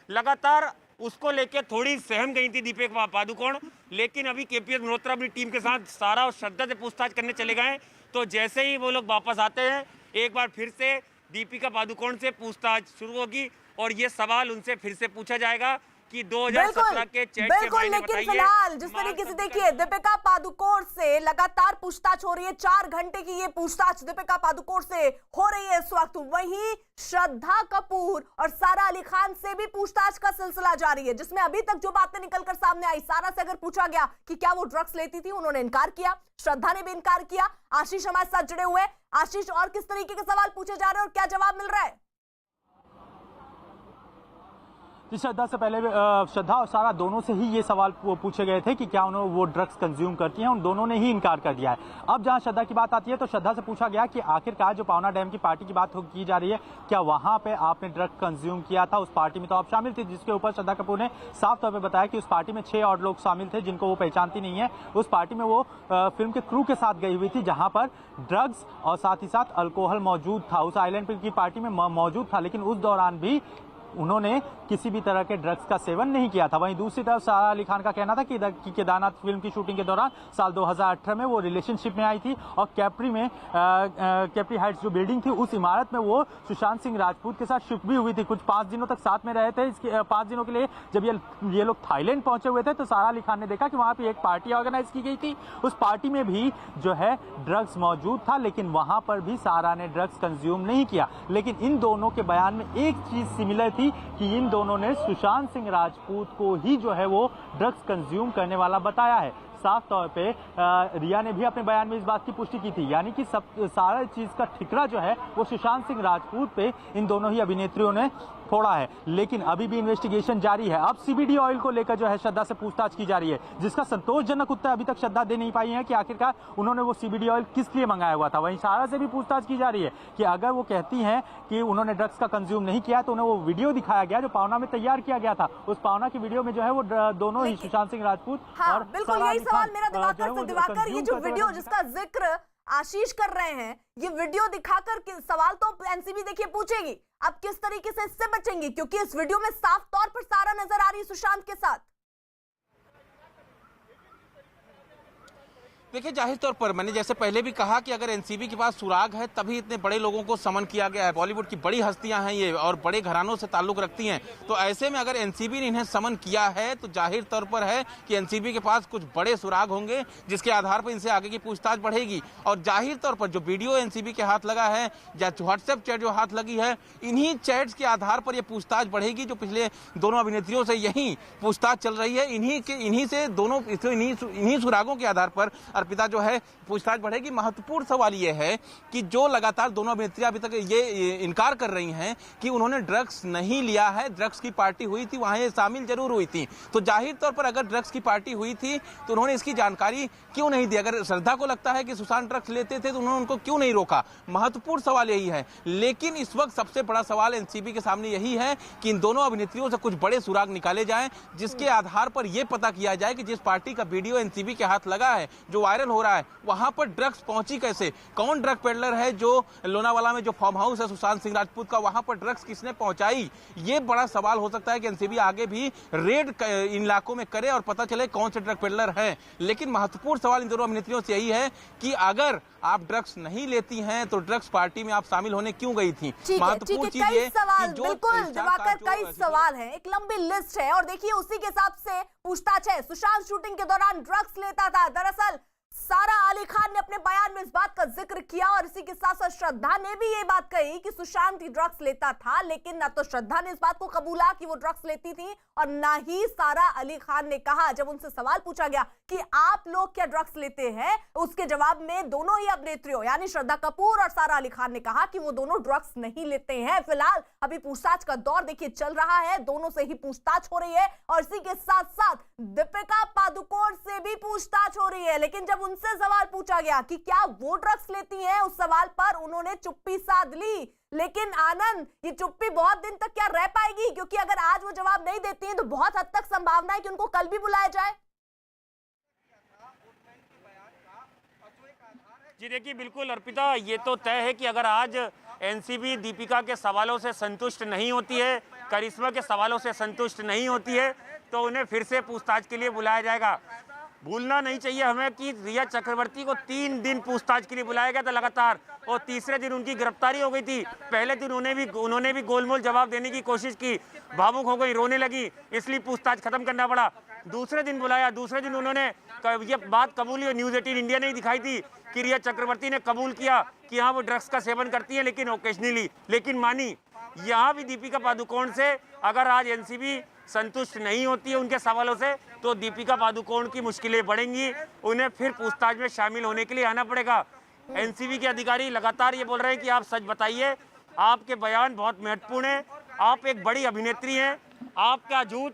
S4: लगातार उसको लेकर थोड़ी सहम गई थी दीपिका पादुकोण, लेकिन अभी केपीएस मल्होत्रा अपनी टीम के साथ सारा और श्रद्धा से पूछताछ करने चले गए। तो जैसे ही वो लोग वापस आते हैं, एक बार फिर से दीपिका पादुकोण से पूछताछ शुरू होगी और ये सवाल उनसे फिर से पूछा जाएगा कि 2017 के चैट के बारे में बताइए।
S1: फिलहाल जिस तरीके से देखिए दीपिका पादुकोण से लगातार पूछताछ हो रही है, 4 घंटे की ये पूछताछ दीपिका पादुकोण से हो रही है इस वक्त। वहीं श्रद्धा कपूर और सारा अली खान से भी पूछताछ का सिलसिला जारी है, जिसमें अभी तक जो बातें निकलकर सामने आई, सारा से अगर पूछा गया कि क्या वो ड्रग्स लेती थी, उन्होंने इनकार किया, श्रद्धा ने भी इनकार किया। आशीष हमारे साथ जुड़े हुए, आशीष और किस तरीके के सवाल पूछे जा रहे हैं और क्या जवाब मिल रहा है?
S2: श्रद्धा से पहले श्रद्धा और सारा दोनों से ही ये सवाल पूछे गए थे कि क्या उन्होंने वो ड्रग्स कंज्यूम करती हैं, उन दोनों ने ही इनकार कर दिया है। अब जहां श्रद्धा की बात आती है तो श्रद्धा से पूछा गया कि आखिरकार जो पावना डैम की पार्टी की बात की जा रही है, क्या वहां पे आपने ड्रग्स कंज्यूम किया था? उस पार्टी में तो आप शामिल थे, जिसके ऊपर श्रद्धा कपूर ने साफ तौर पर बताया कि उस पार्टी में 6 और लोग शामिल थे जिनको वो पहचानती नहीं है। उस पार्टी में वो फिल्म के क्रू के साथ गई हुई थी, जहां पर ड्रग्स और साथ ही साथ अल्कोहल मौजूद था, उस आइलैंड की पार्टी में मौजूद था, लेकिन उस दौरान भी उन्होंने किसी भी तरह के ड्रग्स का सेवन नहीं किया था। वहीं दूसरी तरफ सारा अली खान का कहना था कि केदारनाथ फिल्म की शूटिंग के दौरान साल 2018 में वो रिलेशनशिप में आई थी और कैप्री हाइट्स जो बिल्डिंग थी, उस इमारत में वो सुशांत सिंह राजपूत के साथ शिफ्ट भी हुई थी। कुछ 5 दिनों तक साथ में रहे थे। इसके 5 दिनों के लिए जब ये लोग थाईलैंड पहुंचे हुए थे तो सारा अली खान ने देखा कि वहां पर एक पार्टी ऑर्गेनाइज की गई थी। उस पार्टी में भी जो है ड्रग्स मौजूद था, लेकिन वहां पर भी सारा ने ड्रग्स कंज्यूम नहीं किया। लेकिन इन दोनों के बयान में एक चीज सिमिलर थी कि इन दोनों ने सुशांत सिंह राजपूत को ही जो है वो ड्रग्स कंज्यूम करने वाला बताया है। साफ तौर पे रिया ने भी अपने बयान में इस बात की पुष्टि की थी, यानी कि सारा चीज का ठिकरा जो है वो सुशांत सिंह राजपूत पे इन दोनों ही अभिनेत्रियों ने फोड़ा है। लेकिन अभी भी इन्वेस्टिगेशन जारी है। अब सीबीडी ऑयल को लेकर जो है श्रद्धा से पूछताछ की जा रही है, जिसका संतोषजनक उत्तर अभी तक श्रद्धा दे नहीं पाई है कि आखिरकार उन्होंने वो सीबीडी ऑयल किस लिए मंगाया हुआ था। वहीं सारा से भी पूछताछ की जा रही है कि अगर वो कहती हैं कि उन्होंने ड्रग्स का कंज्यूम नहीं किया तो उन्हें वो वीडियो दिखाया गया जो पावना में तैयार किया गया था। उस पावना की वीडियो में जो है वो दोनों ही सुशांत सिंह राजपूत और
S1: बिल्कुल यही सवाल मेरा दिवाकर, ये जो वीडियो जिसका जिक्र आशीष कर रहे हैं, ये वीडियो दिखाकर सवाल तो एनसीबी देखिए पूछेगी, अब किस तरीके से इससे बचेंगे, क्योंकि इस वीडियो में साफ तौर पर सारा नजर आ रही है सुशांत के साथ।
S3: देखिए जाहिर तौर पर मैंने जैसे पहले भी कहा कि अगर एनसीबी के पास सुराग है तभी इतने बड़े लोगों को समन किया गया है। बॉलीवुड की बड़ी हस्तियां हैं ये और बड़े घरानों से ताल्लुक रखती हैं, तो ऐसे में अगर एनसीबी ने इन्हें समन किया है तो जाहिर तौर पर है कि एनसीबी के पास कुछ बड़े सुराग होंगे जिसके आधार पर इनसे आगे की पूछताछ बढ़ेगी। और जाहिर तौर पर जो वीडियो एनसीबी के हाथ लगा है या व्हाट्सएप चैट जो हाथ लगी है, इन्हीं चैट्स के आधार पर यह पूछताछ बढ़ेगी। जो पिछले दोनों अभिनेत्रियों से यही पूछताछ चल रही है, इन्हीं से दोनों इन्हीं सुरागों के आधार पर अर्पिता जो है पूछताछ बढ़ेगी। महत्वपूर्ण सवाल ये है कि जो लगातार दोनों अभिनेत्रियां अभी तक ये इनकार कर रही हैं कि उन्होंने ड्रग्स नहीं लिया है, ड्रग्स की पार्टी हुई थी, वहां ये शामिल जरूर हुई थी। तो जाहिर तौर पर अगर ड्रग्स की पार्टी हुई थी तो उन्होंने इसकी जानकारी क्यों नहीं दी? अगर श्रद्धा को लगता है कि सुशांत ड्रग्स लेते थे तो उन्होंने उनको क्यों नहीं रोका? महत्वपूर्ण सवाल यही है। लेकिन इस वक्त सबसे बड़ा सवाल एनसीबी के सामने यही है कि इन दोनों अभिनेत्रियों से कुछ बड़े सुराग निकाले जाएं, जिसके आधार पर यह पता किया जाए कि जिस पार्टी का वीडियो एनसीबी के हाथ लगा है, जो वायरल हो रहा है, वहां पर ड्रग्स पहुंची कैसे? कौन ड्रग पेडलर है जो लोनावाला में जो फार्म हाउस है सुशांत सिंह राजपूत का, वहां पर ड्रग्स किसने पहुंचाई? ये बड़ा सवाल हो सकता है कि एनसीबी आगे भी रेड इन इलाकों में करे और पता चले कौन से ड्रग पेडलर हैं। लेकिन महत्वपूर्ण सवाल इन दोनों अभिनेत्रियों से यही है कि अगर आप ड्रग्स नहीं लेती हैं तो ड्रग्स पार्टी में आप शामिल होने क्यों गई थी?
S1: महत्वपूर्ण चीज ये बिल्कुल दिवाकर, कई सवाल हैं, एक लंबी लिस्ट है और देखिए उसी के हिसाब से पूछताछ है। सुशांत शूटिंग के दौरान ड्रग्स लेता था। दरअसल सारा अली खान ने अपने बयान में इस बात का जिक्र किया और इसी के साथ साथ श्रद्धा ने भी ये बात कही कि सुशांत ही ड्रग्स लेता था, लेकिन ना तो श्रद्धा ने इस बात को कबूला कि वो ड्रग्स लेती थी और ना ही सारा अली खान ने कहा। जब उनसे सवाल पूछा गया कि आप लोग क्या ड्रग्स लेते हैं, उसके जवाब में दोनों ही अभिनेत्रियों यानी श्रद्धा कपूर और सारा अली खान ने कहा कि वो दोनों ड्रग्स नहीं लेते हैं। फिलहाल अभी पूछताछ का दौर देखिए चल रहा है, दोनों से ही पूछताछ हो रही है और इसी के साथ साथ दीपिका पादुकोण से भी पूछताछ हो रही है। लेकिन जब उनसे सवाल पूछा गया कि क्या वो ड्रग्स लेती हैं, उस सवाल पर उन्होंने चुप्पी साध ली। लेकिन आनंद, ये चुप्पी बहुत दिन तक क्या रह पाएगी? क्योंकि अगर आज वो जवाब नहीं देती हैं तो बहुत हद तक संभावना है कि उनको कल भी बुलाया जाए।
S4: जी देखिए, बिल्कुल अर्पिता, ये तो तय है कि अगर आज एनसीबी दीपिका के सवालों से संतुष्ट नहीं होती है, करिश्मा के सवालों से संतुष्ट नहीं होती है, तो उन्हें फिर से पूछताछ के लिए बुलाया जाएगा। भूलना नहीं चाहिए हमें कि रिया चक्रवर्ती को 3 दिन पूछताछ के लिए बुलाया गया था लगातार और तीसरे दिन उनकी गिरफ्तारी हो गई थी। पहले दिन उन्होंने भी गोलमोल जवाब देने की कोशिश की, भावुक हो गई, रोने लगी, इसलिए पूछताछ खत्म करना पड़ा। दूसरे दिन बुलाया, दूसरे दिन उन्होंने ये बात कबूली और न्यूज़ 18 इंडिया ने ही दिखाई थी कि रिया चक्रवर्ती ने कबूल किया कि हाँ वो ड्रग्स का सेवन करती है, लेकिन ओकेजनली, लेकिन मानी। यहाँ भी दीपिका पादुकोण से अगर आज एनसीबी संतुष्ट नहीं होती है उनके सवालों से, तो दीपिका पादुकोण की मुश्किलें बढ़ेंगी, उन्हें फिर पूछताछ में शामिल होने के लिए आना पड़ेगा। एनसीबी के अधिकारी लगातार ये बोल रहे हैं कि आप सच बताइए, आपके बयान बहुत महत्वपूर्ण है, आप एक बड़ी अभिनेत्री हैं, आपका झूठ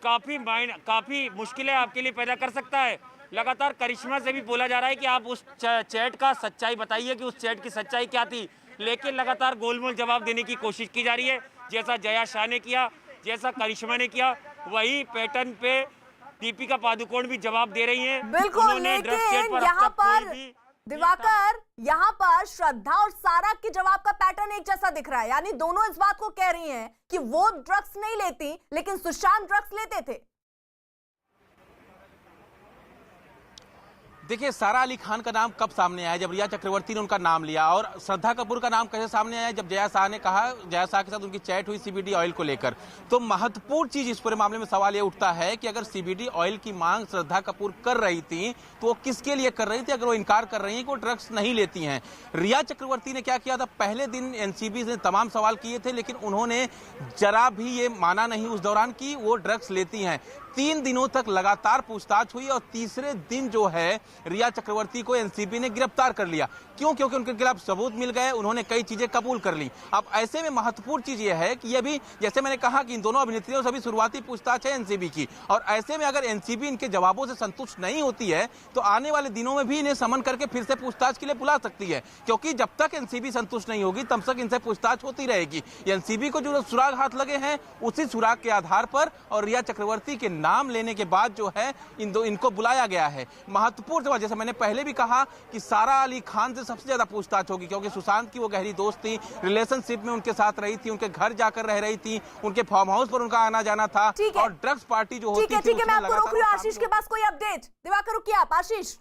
S4: काफ़ी मुश्किलें आपके लिए पैदा कर सकता है। लगातार करिश्मा से भी बोला जा रहा है कि आप उस चैट का सच्चाई बताइए कि उस चैट की सच्चाई क्या थी, लेकिन लगातार गोलमोल जवाब देने की कोशिश की जा रही है। जैसा जया शाह ने किया, जैसा करिश्मा ने किया, वही पैटर्न पे दीपिका पादुकोण भी जवाब दे रही हैं।
S1: बिल्कुल, लेकिन यहाँ पर दिवाकर, यहाँ पर श्रद्धा और सारा के जवाब का पैटर्न एक जैसा दिख रहा है, यानी दोनों इस बात को कह रही हैं कि वो ड्रग्स नहीं लेती, लेकिन सुशांत ड्रग्स लेते थे।
S3: देखिए, सारा अली खान का नाम कब सामने आया? जब रिया चक्रवर्ती ने उनका नाम लिया। और श्रद्धा कपूर का नाम कैसे सामने आया? जब जया शाह ने कहा, जया शाह के साथ उनकी चैट हुई सीबीडी ऑयल को लेकर। तो महत्वपूर्ण चीज इस पूरे मामले में सवाल ये उठता है कि अगर सीबीडी ऑयल की मांग श्रद्धा कपूर कर रही थी तो वो किसके लिए कर रही थी, अगर वो इनकार कर रही है कि वो ड्रग्स नहीं लेती हैं? रिया चक्रवर्ती ने क्या किया था? पहले दिन एनसीबी ने तमाम सवाल किए थे, लेकिन उन्होंने जरा भी ये माना नहीं उस दौरान कि वो ड्रग्स लेती हैं। 3 दिनों तक लगातार पूछताछ हुई और तीसरे दिन जो है रिया चक्रवर्ती को एनसीबी ने गिरफ्तार कर लिया। क्यों? क्योंकि उनके खिलाफ सबूत मिल गए, उन्होंने कई चीजें कबूल कर ली। अब ऐसे में महत्वपूर्ण चीज यह है कि ये भी, जैसे मैंने कहा कि इन दोनों अभिनेत्रियों से भी शुरुआती पूछताछ है एनसीबी की, और ऐसे में अगर एनसीबी इनके जवाबों से संतुष्ट नहीं होती है तो आने वाले दिनों में भी इन्हें समन करके फिर से पूछताछ के लिए बुला सकती है, क्योंकि जब तक एनसीबी संतुष्ट नहीं होगी तब तक इनसे पूछताछ होती रहेगी। एनसीबी को जो सुराग हाथ लगे हैं उसी सुराग के आधार पर और रिया चक्रवर्ती के नाम लेने के बाद जो है इनको बुलाया गया है। महत्वपूर्ण सवाल, जैसे मैंने पहले भी कहा कि सारा अली खान से सबसे ज्यादा पूछताछ होगी, क्योंकि सुशांत की वो गहरी दोस्त थी, रिलेशनशिप में उनके साथ रही थी, उनके घर जाकर रह रही थी, उनके फार्म हाउस पर उनका आना जाना था, और ड्रग्स पार्टी जो होती थी।
S1: ठीक है, मैं आपको रोक रही हूं। आशीष के पास कोई अपडेट? दिवाकर रुकिए आप। आशीष,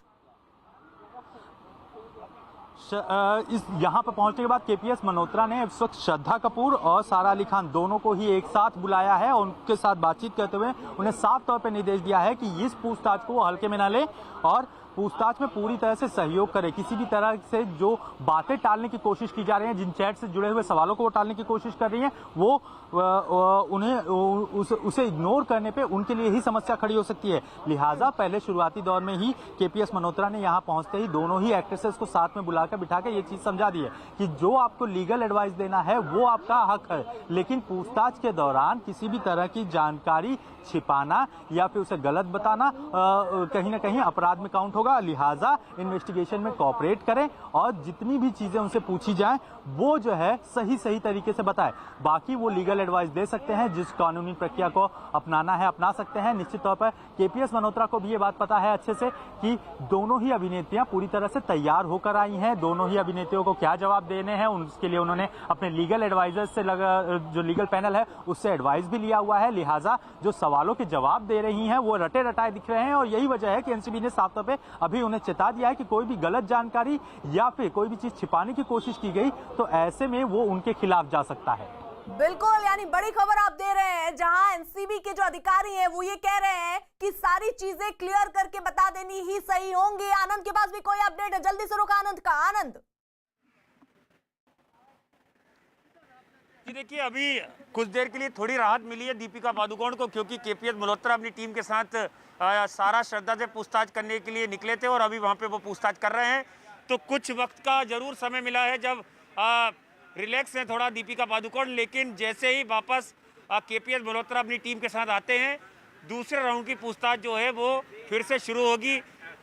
S2: इस यहाँ पर पहुंचने के बाद केपीएस मल्होत्रा ने इस वक्त श्रद्धा कपूर और सारा अली खान दोनों को ही एक साथ बुलाया है और उनके साथ बातचीत करते हुए उन्हें साफ तौर पर निर्देश दिया है कि इस पूछताछ को हल्के में न ले और पूछताछ में पूरी तरह से सहयोग करे। किसी भी तरह से जो बातें टालने की कोशिश की जा रही हैं, जिन चैट से जुड़े हुए सवालों को वो टालने की कोशिश कर रही हैं, वो उसे इग्नोर करने पे उनके लिए ही समस्या खड़ी हो सकती है। लिहाजा पहले शुरुआती दौर में ही केपीएस मल्होत्रा ने यहां पहुंचते ही दोनों ही एक्ट्रेसेस को साथ में बुलाकर बिठा के ये चीज समझा दी है कि जो आपको लीगल एडवाइस देना है वो आपका हक है, लेकिन पूछताछ के दौरान किसी भी तरह की जानकारी छिपाना या फिर उसे गलत बताना कहीं ना कहीं अपराध में काउंट होगा। लिहाजा इन्वेस्टिगेशन में कोऑपरेट करें और जितनी भी चीजें उनसे पूछी जाएं वो जो है सही तरीके से बताएं। बाकी वो लीगल एडवाइस दे सकते हैं, जिस कानूनी प्रक्रिया को अपनाना है अपना सकते हैं। निश्चित तौर पर केपीएस मल्होत्रा को भी ये बात पता है अच्छे से कि दोनों ही अभिनेत्रियां पूरी तरह से तैयार होकर आई हैं। दोनों ही अभिनेत्रियों को क्या जवाब देने हैं उसके लिए उन्होंने अपने लीगल एडवाइजर्स से जो लीगल पैनल है उससे एडवाइस भी लिया हुआ है। लिहाजा जो सवालों के जवाब दे रही हैं वो रटे रटाए दिख रहे हैं और यही वजह है कि एनसीबी ने साफ तौर पे अभी उन्हें चेता दिया है कि कोई भी गलत जानकारी या फिर कोई भी चीज छिपाने की कोशिश की गई तो ऐसे में वो उनके खिलाफ जा सकता है।
S1: बिल्कुल, यानी बड़ी खबर आप दे रहे हैं, जहां एनसीबी के जो अधिकारी हैं वो ये कह रहे हैं कि सारी चीजें क्लियर करके बता देनी ही सही होंगी। आनंद के पास भी कोई अपडेट है, जल्दी से रुक आनंद का। आनंद
S4: जी देखिए, अभी कुछ देर के लिए थोड़ी राहत मिली है दीपिका पादुकोण को, क्योंकि केपीएस मल्होत्रा अपनी टीम के साथ सारा श्रद्धा से पूछताछ करने के लिए निकले थे और अभी वहां पे वो पूछताछ कर रहे हैं। तो कुछ वक्त का जरूर समय मिला है जब रिलैक्स है थोड़ा दीपिका पादुकोण, लेकिन जैसे ही वापस केपीएस मल्होत्रा अपनी टीम के साथ आते हैं, दूसरे राउंड की पूछताछ जो है वो फिर से शुरू होगी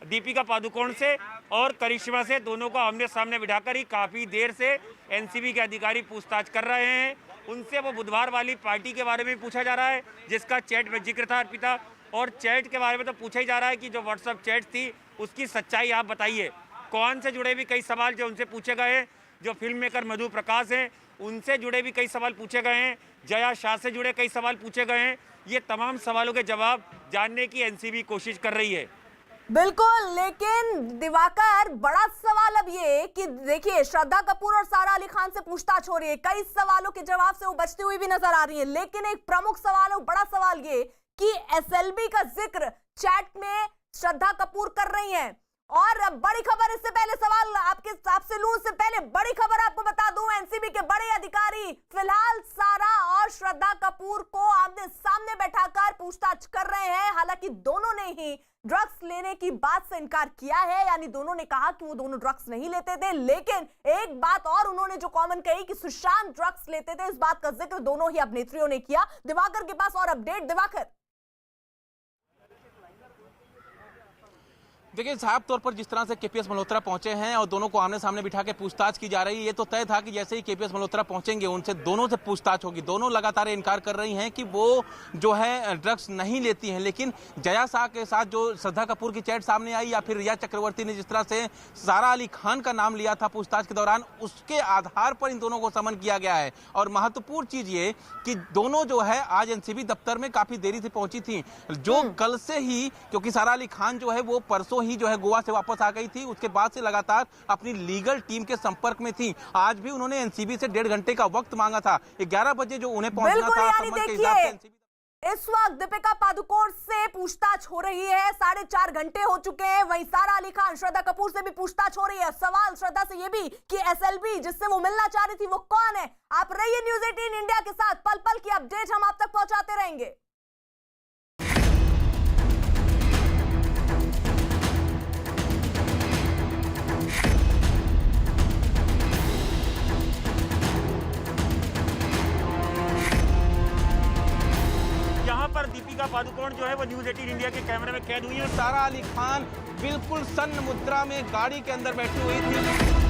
S4: दीपिका पादुकोण से और करिश्मा से। दोनों को आमने सामने बिठाकर ही काफ़ी देर से एनसीबी के अधिकारी पूछताछ कर रहे हैं। उनसे वो बुधवार वाली पार्टी के बारे में पूछा जा रहा है जिसका चैट में जिक्र था अर्पिता, और चैट के बारे में तो पूछा ही जा रहा है कि जो व्हाट्सएप चैट थी उसकी सच्चाई आप बताइए। कौन से जुड़े भी कई सवाल जो उनसे पूछे गए हैं। जो फिल्म मेकर मधु प्रकाश हैं उनसे जुड़े भी कई सवाल पूछे गए हैं। जया शाह से जुड़े कई सवाल पूछे गए हैं। ये तमाम सवालों के जवाब जानने की एनसीबी कोशिश कर रही है।
S1: बिल्कुल, लेकिन दिवाकर बड़ा सवाल अब ये कि देखिए श्रद्धा कपूर और सारा अली खान से पूछताछ हो रही है, कई सवालों के जवाब से वो बचती हुई भी नजर आ रही है, लेकिन एक प्रमुख सवाल है, बड़ा सवाल ये कि एसएलबी का जिक्र चैट में श्रद्धा कपूर कर रही हैं। और बड़ी खबर, इससे पहले सवाल आपसे लूं, इससे पहले बड़ी खबर आपको बता दूं, एनसीबी के बड़े अधिकारी फिलहाल सारा और श्रद्धा कपूर को आमने सामने बैठाकर पूछताछ कर रहे हैं। हालांकि दोनों ने ही ड्रग्स लेने की बात से इनकार किया है, यानी दोनों ने कहा कि वो दोनों ड्रग्स नहीं लेते थे, लेकिन एक बात और उन्होंने जो कॉमन कही कि सुशांत ड्रग्स लेते थे, इस बात का जिक्र दोनों ही अभिनेत्रियों ने किया। दिवाकर के पास और अपडेट। दिवाकर
S3: देखिए, साफ तौर पर जिस तरह से केपीएस मल्होत्रा पहुंचे हैं और दोनों को आमने सामने बिठा के पूछताछ की जा रही है, ये तो तय था कि जैसे ही केपीएस मल्होत्रा पहुंचेंगे उनसे दोनों से पूछताछ होगी। दोनों लगातार इनकार कर रही हैं कि वो जो है ड्रग्स नहीं लेती हैं, लेकिन जया शाह के साथ जो श्रद्धा कपूर की चैट सामने आई या फिर रिया चक्रवर्ती ने जिस तरह से सारा अली खान का नाम लिया था पूछताछ के दौरान, उसके आधार पर इन दोनों को समन किया गया है। और महत्वपूर्ण चीज ये कि दोनों जो है आज एनसीबी दफ्तर में काफी देरी से पहुंची थी, जो कल से ही, क्योंकि सारा अली खान जो है वो परसों ही जो है गोवा से वापस आ गई थी, उसके बाद से लगातार अपनी लीगल टीम के संपर्क में थी। आज भी उन्होंने एनसीबी से 1.5 घंटे का वक्त मांगा था, 11 बजे जो उन्हें पहुंचना था समन के हिसाब से एनसीबी।
S1: इस वक्त दीपिका पादुकोण से पूछताछ हो रही है, 4.5 घंटे हो चुके हैं। वहीं सारा अली खान, श्रद्धा कपूर से भी पूछताछ हो रही है। सवाल श्रद्धा से ये भी कि एसएलबी जिससे वो मिलना चाह रही थी वो कौन है। आप रहिए न्यूज़ 18 इंडिया के साथ, पल पल की अपडेट हम आप तक पहुंचाते रहेंगे।
S4: पर दीपिका पादुकोण जो है वो न्यूज़ 18 इंडिया के कैमरे में कैद हुई है।
S3: सारा अली खान बिल्कुल सन्न मुद्रा में गाड़ी के अंदर बैठी हुई थी।